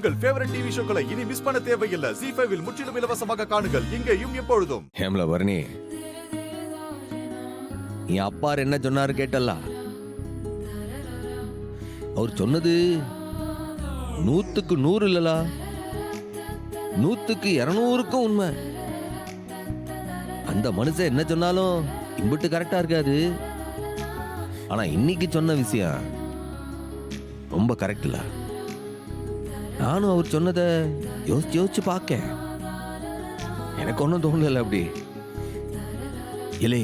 உங்கள் favourite TV ஷோக்களை இனி miss பண்ண தேவையில்லை. ZEE5 இல் முற்றிலும் இலவசமாக காணுங்கள். இங்கேயும் எப்பொழுதும். ஹேம்ல வரணி, என் அப்பார் என்ன சொன்னாரு கேட்டல்லா? அவர் சொன்னது 100க்கு 100 இல்லலா, 100க்கு 200க்கும் உண்மை. அந்த மனுஷன் என்ன சொன்னாலும் இம்பிட்டு கரெக்டா இருக்காது. ஆனா இன்னைக்கு சொன்ன விஷயம் ரொம்ப கரெக்ட் இல்ல. நானும் அவர் சொன்னதை யோசிச்சு யோசிச்சு பார்க்க எனக்கு ஒன்றும் தோணல. அப்படி இல்லை,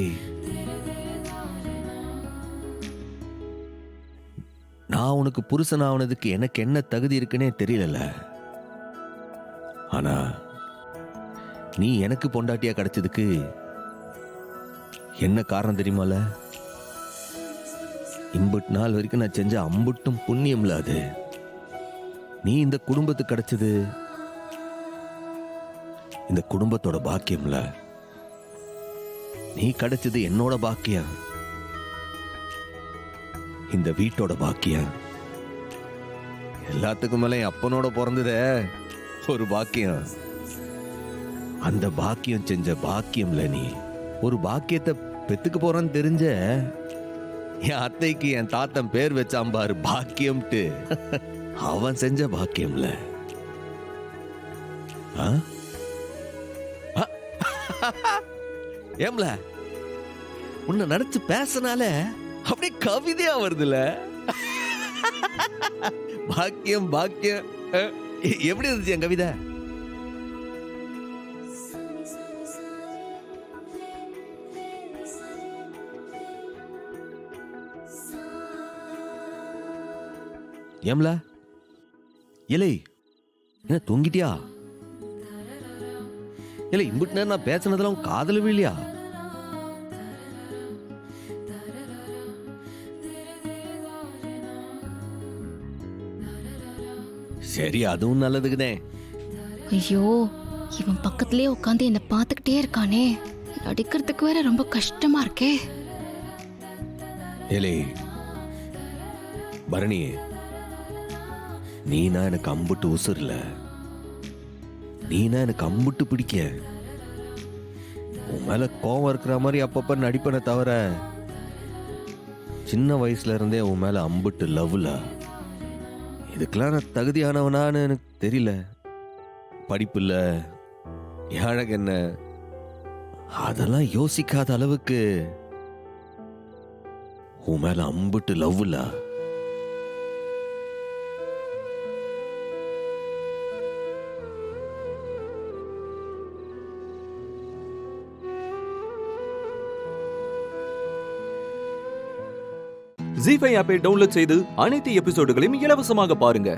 நான் உனக்கு புருஷன் ஆனதுக்கு எனக்கு என்ன தகுதி இருக்குன்னே தெரியல. ஆனா நீ எனக்கு பொண்டாட்டியா கிடைச்சதுக்கு என்ன காரணம் தெரியுமால? இம்புட்டு நாள் வரைக்கும் நான் செஞ்ச அம்புட்டும் புண்ணியம்ல அது. நீ இந்த குடும்பத்துக்கு கிடைச்சது இந்த குடும்பத்தோட பாக்கியம்ல. நீ கிடைச்சது என்னோட பாக்கியம், இந்த வீட்டோட பாக்கியம். எல்லாத்துக்கும் மேல என் அப்பனோட பிறந்ததே ஒரு பாக்கியம். அந்த பாக்கியம் செஞ்ச பாக்கியம்ல நீ. ஒரு பாக்கியத்தை பெத்துக்க போறான்னு தெரிஞ்ச என் அத்தைக்கு என் தாத்தன் பேர் வச்சான் பாரு பாக்கியம்ட்டு. அவன் செஞ்ச பாக்கியம்ல. ஏம்ல உன்னை நினைச்சு பேசனால அப்படியே கவிதையா வருதுல. பாக்கியம் பாக்கியம். எப்படி இருந்துச்சு என் கவிதை? ஏம்ல இலை என்ன தூங்கிட்டியா? இல்லை இம்பிட்டு நேரம் நான் பேசினதெல்லாம் காதலவே இல்லையா? சரி, அதுவும் நல்லதுக்குதே. ஐயோ, இவன் பக்கத்திலே உட்காந்து என்ன பார்த்துக்கிட்டே இருக்கானே, நடிக்கிறதுக்கு வேற ரொம்ப கஷ்டமா இருக்கே. ஏலே பரணி, நீனா எனக்கு அம்புட்டு உசுர்ல. நீனா எனக்கு அம்புட்டு பிடிக்க. உன் மேல கோவம் இருக்கிற மாதிரி அப்பப்ப நடிப்பனை தவிர சின்ன வயசுல இருந்தே உன் மேல அம்புட்டு லவ்ல. இதுக்கெல்லாம் நான் தகுதியானவனான்னு எனக்கு தெரியல. படிப்பு இல்ல, அழகு என்ன, அதெல்லாம் யோசிக்காத அளவுக்கு உன் மேல அம்புட்டு லவ்ல. ZEE5 ஆப்பை டவுன்லோட் செய்து அனைத்து எபிசோடுகளையும் இலவசமாக பாருங்க.